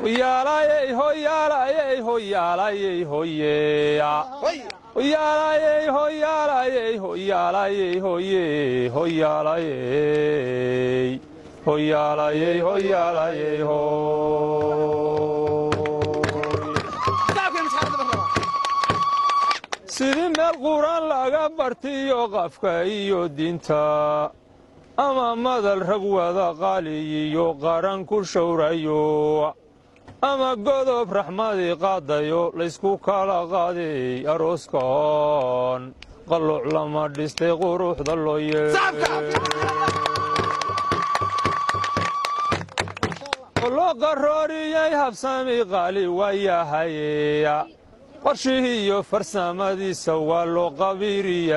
ويالاي هويالاي هويالاي هويا ويالاي هويالاي هويالاي هوي هويالاي هويالاي هويالاي هو سيدي من القرآن لغا برتيو قفكا إيو دينتا أما مدى الرقوة ذا قالي يو قارن كل شوريو أما قدوب رحمدي قاديو ليسكو كالا قادي أروسكون قلو لما ديستي قروح دلو قلو قروري يهب سامي قالي ويا هيا قرشيه فرسامدي سوالو قبيري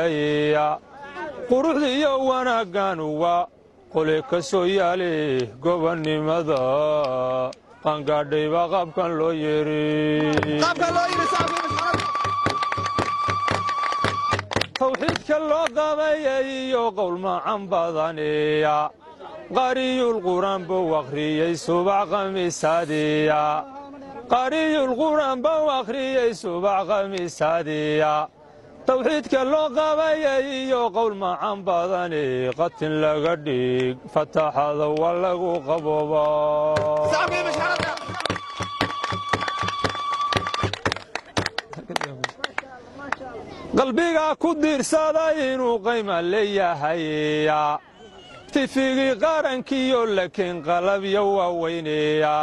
قروحي وانا قانوا قولي كسويالي قبني ماذا قانقادي بقاب كان لو يري توحيد كاللو قابي قول ما عن بضاني قاري القرآن بوخري سبع قميسادي قاري القرآن بوخري سبع قميسادي توحيد كاللو قابي قول ما عن بضاني قتل لقديق فتح هذا ولقو قبوبا قلبيga ku diirsaday inuu qiimo leeyahay tifigi qarankiyo laakiin qalabyo waaweyneeya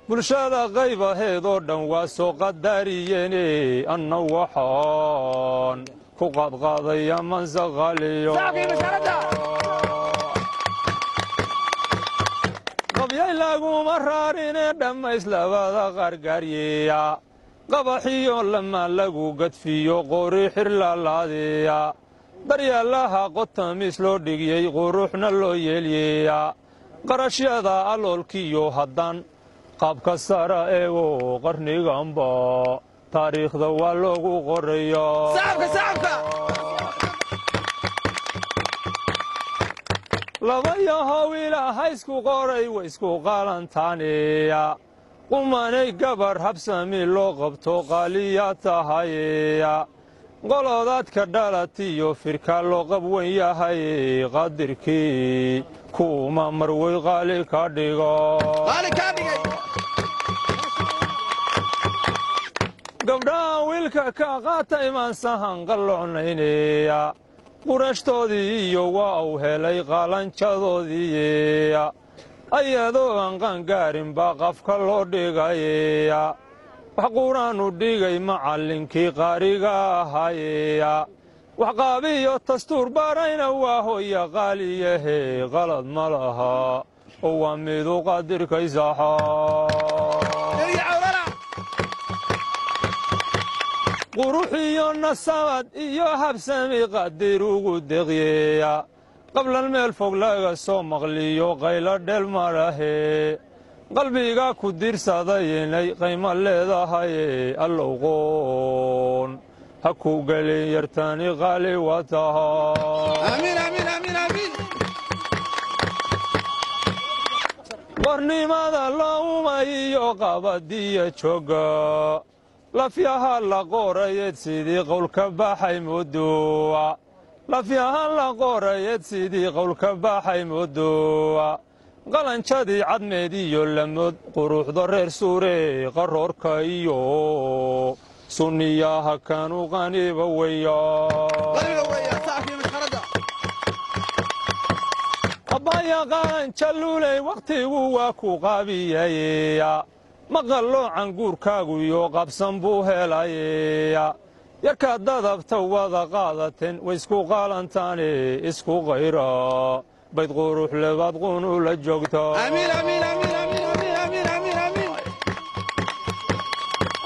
bulshada qaybaheedoo dhan waa soo qadariyeen anna waxaan ku qadqaadaya mansaqaliyo qabyay laguma raarine dhammays labada qargaaryeeya qabaxiyo lama lagu gadfiyo qori xirlaalaadiya daryaalaha qotamis loo dhigiyey quruxna loo yeelyeeya qarashyada aloolkiyo haddaan qaabka sara eego qarniganba taariikhda waa loogu qoraya laba yahow ilaahay isku qoray way isku qalantaaniya qumanay gabar habsami loo qabto qaaliya tahaya qolodaadka dhalatiyo firka loo qab weyn yahay qadirkii kuuma marwey qaali ka dhigo gabdhaha wiilka ka qaatay maansahan qalloocnaynaya qurashtoodii iyo waa uu helay qaalanjadoodii ayadoo aan qaangaarin baa qafka loo dhigaya wax quraanu dhigay macallinkii qaariga ahaya wax qaabiyo dastuur barayna waa hooya qaaliyahe qalad ma laha oo waa midu qadirkaysaxa quruxiyo nasabad iyo habsami qadir ugu deqyeya qablan meel fog laga soo maqliyo qaylo dhel marahe qalbiga ku diirsaday inay qiimo leedahay allow qoon ha ku galin yartani qaali wataha amiin amiin amiin amiin qornimada loomayo qabadiya jooga lafyaha la qorayeed sidii qowlka baxay muduwa lafyahan la qorayeed sidii qowlka baxay muduwa qalanjadii cadmeediyo lamood quruxda reer suure qaroorka iyo sunniyaha kanu qaniba weya abaya qalanja luley wakhtigu waa ku qaabiyaya maqalloocan guurkaagu iyo qabsan buu helaya yarkaad dadabta wada qaadateen way isku qaalantaane isku qayra bayd qurux lebaad qunu la joogta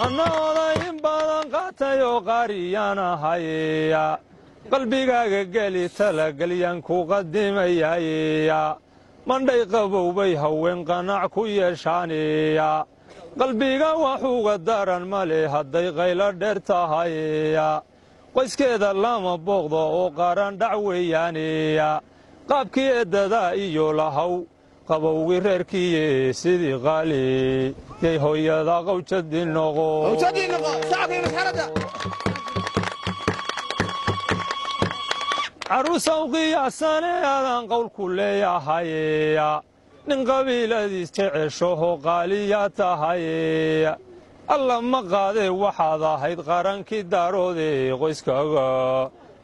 annooda in badan qaatayoo qaariyaanahaya qalbigaaga geli talagelyan ku qadimayaya mandhay qabow bay haween qanac ku yeeshaanaya qalbiga waxuuga daran male hadday qaylo dheer tahaya qoyskeeda lama booqdo oo qaran dhac weeyaanaya qaabkii eeddadaa iyo lahaw qabowgii reerkiiye sidii qaali yay hooyada qawjadii noqo caruusaw qiyaasane aadan qowlku leeyahaye nin qabiiladiis jeceshoho qaaliyaa tahaye alla ma qaadee waxaad ahayd qarankii daaroode qoyskaaga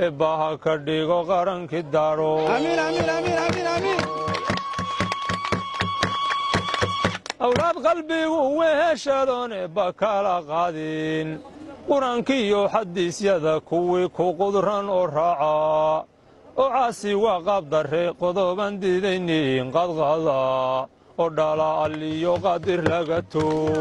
eebbaha ka dhigo qarankii daaro awlaad qalbigu weheshadoon eebba kala qaadin qur-aankiiyo xadiisyada kuwii ku qudran oo raaca oo caasi waa qaab darre qodoban diidaynin qadqada oo dhala alliyo qadir laga toog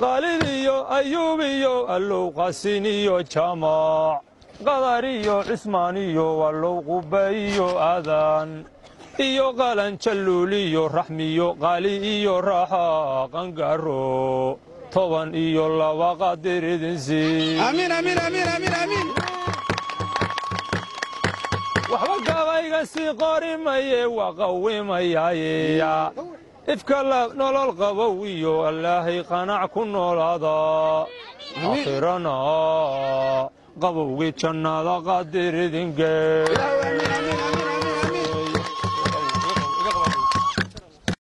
qaalid iyo ayuub iyo allow qasin iyo jaamac qadar iyo cismaan iyo allow qubba iyo aadan iyo qalan jalluul iyo raxmiyo qaali iyo raaxa qangaaro 12 qadir idin sii waxba gabayga sii qori maye waa qawimayaaye ifka nolol qabow iyo allaahay qanac ku noolaada aakhirana qabowgii jannada qadir idin gee